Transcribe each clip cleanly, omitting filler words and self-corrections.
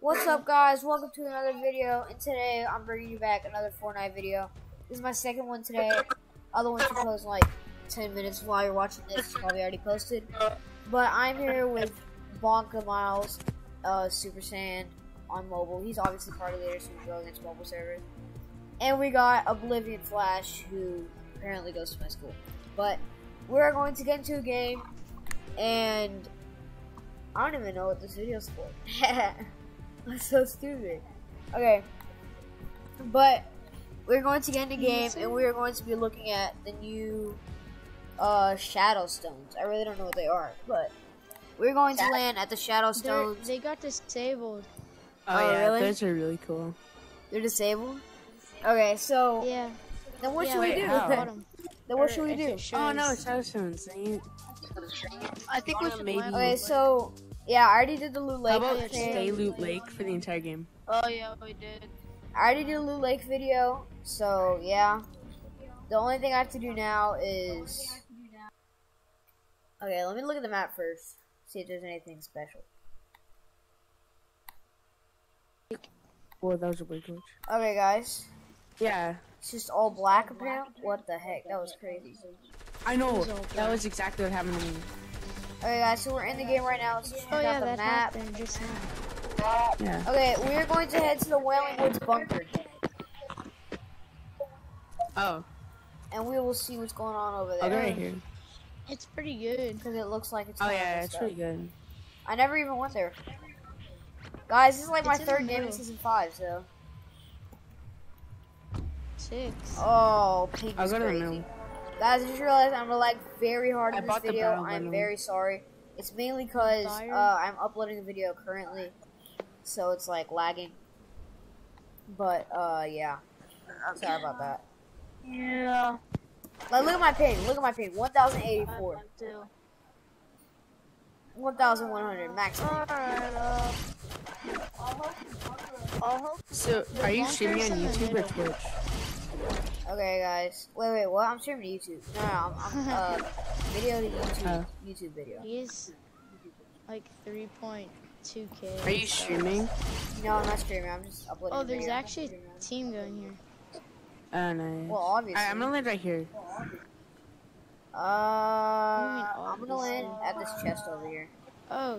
What's up, guys? Welcome to another video, and today I'm bringing you back another Fortnite video. This is my second one today. Other ones should post in like 10 minutes while you're watching this. It's probably already posted. But I'm here with Bonka Miles, Super Saiyan on mobile. He's obviously party leader, so we go against mobile servers. And we got Oblivion Flash, who apparently goes to my school. But we're going to get into a game, and I don't even know what this video's for. That's so stupid. Okay, but we're going to get in the game, and we are going to be looking at the new Shadow Stones. I really don't know what they are, but we're going to land at the Shadow Stones. They got disabled. Oh yeah, really? those are really cool. They're disabled? Okay, so Yeah. then what should we do? how? Then what should we do? Oh no, Shadow Stones. I think we should maybe. Okay, so yeah, I already did the Loot Lake. How about stay Loot Lake for the entire game? Oh yeah, we did. I already did a Loot Lake video, so yeah. The only thing I have to do now is... Okay, let me look at the map first. See if there's anything special. Whoa, that was a big glitch. Okay, guys. Yeah, It's just all black apparently. What the heck? That was crazy. I know. That was exactly what happened to me. Okay, guys, so we're in the game right now. Let's check out the map. happened just now. Yeah. Okay, we're going to head to the Wailing Woods bunker. Oh, And we will see what's going on over I'll go there. right here. It's pretty good. Because it looks like it's Oh fun yeah, and it's stuff. pretty good. I never even went there. Guys, this is like my It's in the third game in middle. Season 5, so... 6. Oh, pink I'll is go to the crazy. middle. Guys, I just realized I'm gonna lag very hard I in this bought the video. barrel I'm bundle. very sorry. It's mainly because Fire? I'm uploading the video currently, so it's like lagging. But yeah, sorry about that. Yeah. Like, look at my ping. Look at my ping. 1,084. 1,100 max ping. So, are you streaming on YouTube or Twitch? Okay, guys. Wait. What? I'm streaming to YouTube. No, I'm video to YouTube. Oh. YouTube video. He is like 3.2K. Are you streaming? No, I'm not streaming. I'm just uploading. Oh, the there's video. actually a team going here. Oh nice. Well, obviously. I'm gonna land right here. I'm gonna land at this chest over here. Oh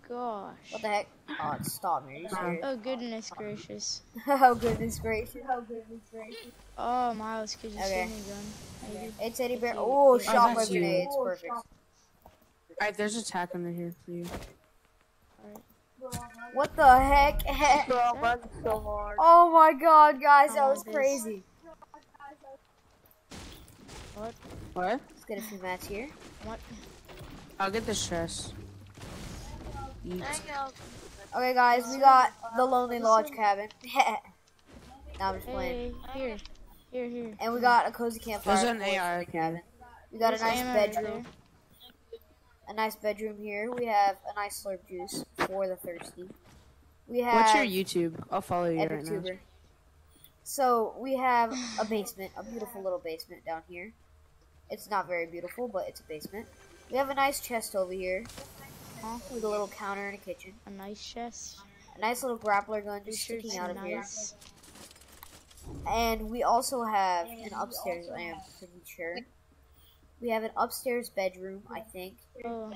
gosh. What the heck? Oh, it stopped me. Are you serious? Oh goodness gracious. Oh, goodness gracious. Oh, Miles, could you Okay. see me gun? Maybe. Hey, teddy bear. Oh, shot that's my you. grenade. It's perfect. Alright, there's a tack under here for you. What the heck? Oh my god, guys, that was crazy. What? What? Let's get a few mats here. What? I'll get the stress. Okay, guys, we got the Lonely Lodge Cabin. Now I'm just playing. Hey, here. And we got a cozy campfire. There's an for the AR cabin. We got a There's nice ammo right bedroom. A nice bedroom here. We have a nice slurp juice for the thirsty. We have What's your YouTube? I'll follow you right now. EpicTuber. So we have a basement, a beautiful little basement down here. It's not very beautiful, but it's a basement. We have a nice chest over here with a little counter and a kitchen. A nice chest. A nice little grappler gun This just shirt's sticking out of here. nice. And we also have an upstairs, I am pretty sure. We have an upstairs bedroom, I think. Oh,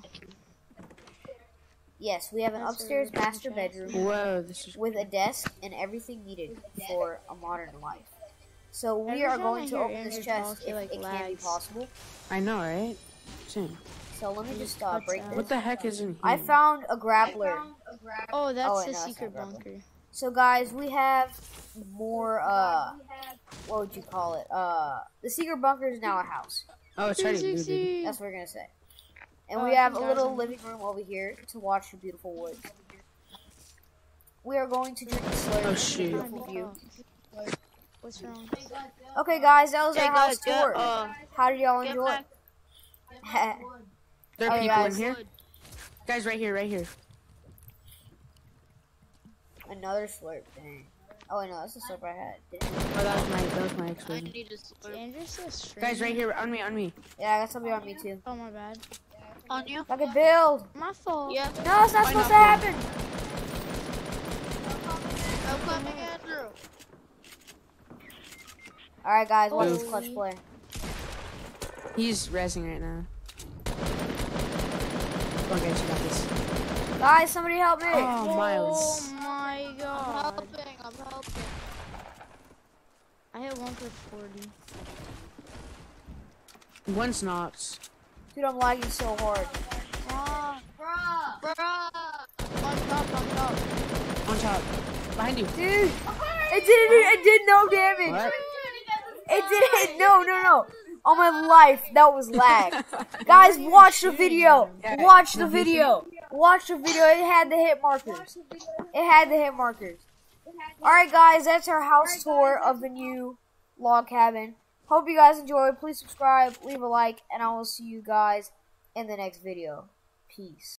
Yes, we have an That's upstairs really master interesting. bedroom Whoa, this is with a desk and everything needed for a modern life. So we Every are time going I to hear open this Andrew chest talk, he, if like, it can be lags. possible. I know, right? Same. So let me just cuts break out. this. What the heck is in here? I found a grappler. oh, that's Oh, the wait, no, that's secret not rubber. bunker. So guys, we have more, what would you call it? The secret bunker is now a house. Oh, it's already looted. 360. That's what we're gonna say. And Oh, we I have a think little that's- living room over here to watch the beautiful woods. We are going to drink a slurp. Oh, in shoot. the beautiful view. What's wrong? Okay, guys, that was our house guys, tour. How did y'all enjoy it? There are Okay, people guys. in here. Guys, right here, right here. Another slurp, dang. Oh, wait, no, that's the slurp I had. Oh, that was my I explosion. need to Is slurp. Andrew still streaming? Guys, right here, on me. Yeah, I got somebody on me too. Oh, my bad. On you? I could build. My fault. Yeah. No, it's not Why supposed not? to happen. Alright, guys, watch this Holy. clutch play. He's rezzing right now. Come on, guys, you got this. Guys, somebody help me! Oh, Miles. Oh my I'm god. helping. I hit one for 40. One's knocked. Dude, I'm lagging so hard. Bruh. On top. On top. Behind you. Dude, it did no damage. What? It did no. On my life, that was lag. Guys, watch the video. Watch the video. Watch the video. It had the hit markers. Alright, guys, that's our house tour of the new log cabin. Hope you guys enjoyed. Please subscribe, leave a like, and I will see you guys in the next video. Peace.